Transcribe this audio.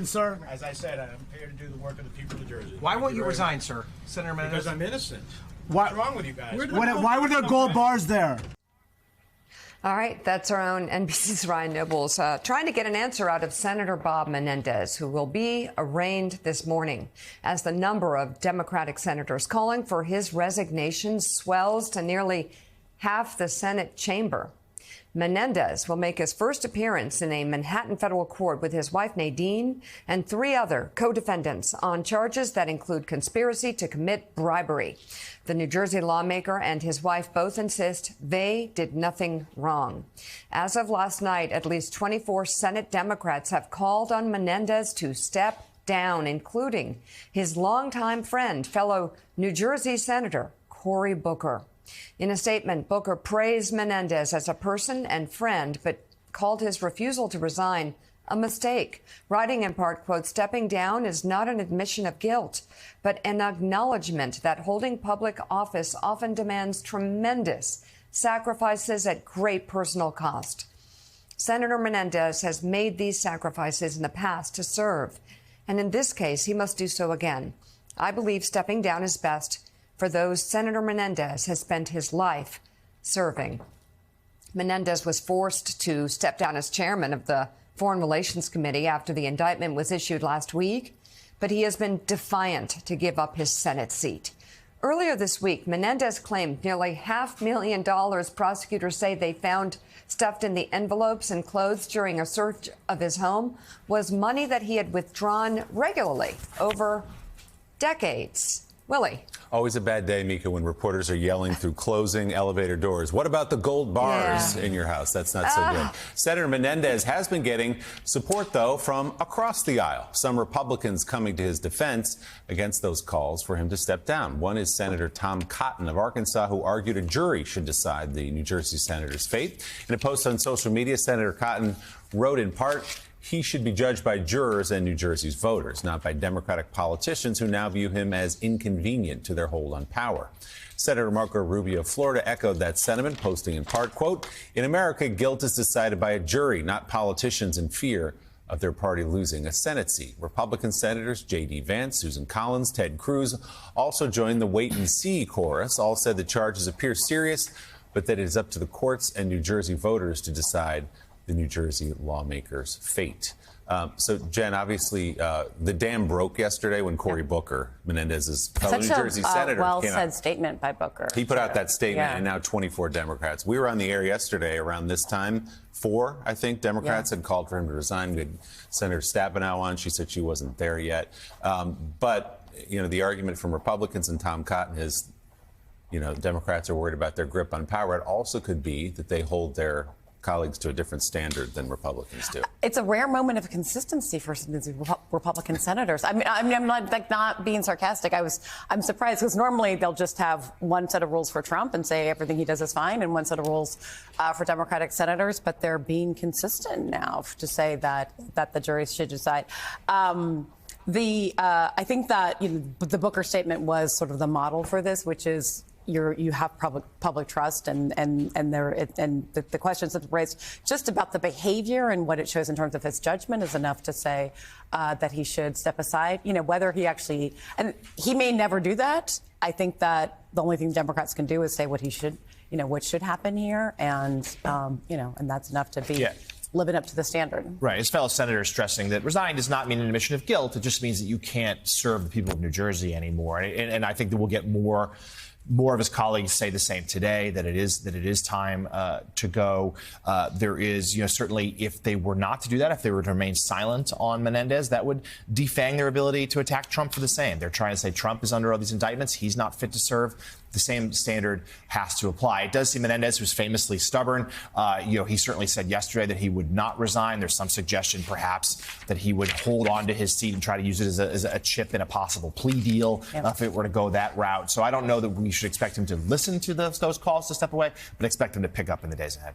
Sir. As I said, I'm here to do the work of the people of New Jersey. Why won't you resign, sir? Senator Menendez? Because I'm innocent. Why- What's wrong with you guys? Why were there gold bars there? All right, that's our own NBC's Ryan Nobles trying to get an answer out of Senator Bob Menendez, who will be arraigned this morning as the number of Democratic senators calling for his resignation swells to nearly half the Senate chamber. Menendez will make his first appearance in a Manhattan federal court with his wife Nadine and 3 other co-defendants on charges that include conspiracy to commit bribery. The New Jersey lawmaker and his wife both insist they did nothing wrong. As of last night, at least 24 Senate Democrats have called on Menendez to step down, including his longtime friend, fellow New Jersey Senator Cory Booker. In a statement, Booker praised Menendez as a person and friend, but called his refusal to resign a mistake, writing in part, quote, "Stepping down is not an admission of guilt, but an acknowledgement that holding public office often demands tremendous sacrifices at great personal cost." Senator Menendez has made these sacrifices in the past to serve, and in this case, he must do so again. I believe stepping down is best for those Senator Menendez has spent his life serving. Menendez was forced to step down as chairman of the Foreign Relations Committee after the indictment was issued last week, but he has been defiant to give up his Senate seat. Earlier this week, Menendez claimed nearly $500,000 prosecutors say they found stuffed in the envelopes and clothes during a search of his home was money that he had withdrawn regularly over decades. Willie. Always a bad day, Mika, when reporters are yelling through closing elevator doors. What about the gold bars in your house? That's not so good. Senator Menendez has been getting support, though, from across the aisle. Some Republicans coming to his defense against those calls for him to step down. One is Senator Tom Cotton of Arkansas, who argued a jury should decide the New Jersey senator's fate. In a post on social media, Senator Cotton wrote in part, he should be judged by jurors and New Jersey's voters, not by Democratic politicians who now view him as inconvenient to their hold on power. Senator Marco Rubio of Florida echoed that sentiment, posting in part, quote, "In America, guilt is decided by a jury, not politicians in fear of their party losing a Senate seat." Republican Senators J.D. Vance, Susan Collins, Ted Cruz also joined the wait and see chorus. All said the charges appear serious, but that it is up to the courts and New Jersey voters to decide the New Jersey lawmakers' fate. So, Jen, obviously, the dam broke yesterday when Cory Booker, Menendez's fellow New Jersey senator, well-said statement by Booker. He put out that statement, and now 24 Democrats. We were on the air yesterday around this time. 4, I think, Democrats had called for him to resign. We had Senator Stabenow on. She said she wasn't there yet. But, you know, the argument from Republicans and Tom Cotton is, you know, Democrats are worried about their grip on power. It also could be that they hold their colleagues to a different standard than Republicans do. It's a rare moment of consistency for some of these Republican senators. I'm not being sarcastic. I'm surprised because normally they'll just have one set of rules for Trump and say everything he does is fine, and one set of rules for Democratic senators. But they're being consistent now to say that the jury should decide. I think that the Booker statement was sort of the model for this, which is you have public trust, and the questions that were raised just about the behavior and what it shows in terms of his judgment is enough to say that he should step aside. You know, whether he actually, and he may never do that. I think that the only thing Democrats can do is say what should happen here, and and that's enough to be. Yeah. Living up to the standard. Right. His fellow senator stressing that resign does not mean an admission of guilt. It just means that you can't serve the people of New Jersey anymore. And I think that we'll get more of his colleagues say the same today, that it is time to go. There is, certainly if they were not to do that, if they were to remain silent on Menendez, that would defang their ability to attack Trump for the same. They're trying to say Trump is under all these indictments. He's not fit to serve. The same standard has to apply. It does seem Menendez, who's famously stubborn, he certainly said yesterday that he would not resign. There's some suggestion, perhaps, that he would hold on to his seat and try to use it as a chip in a possible plea deal if it were to go that route. So I don't know that we should expect him to listen to those calls to step away, but expect him to pick up in the days ahead.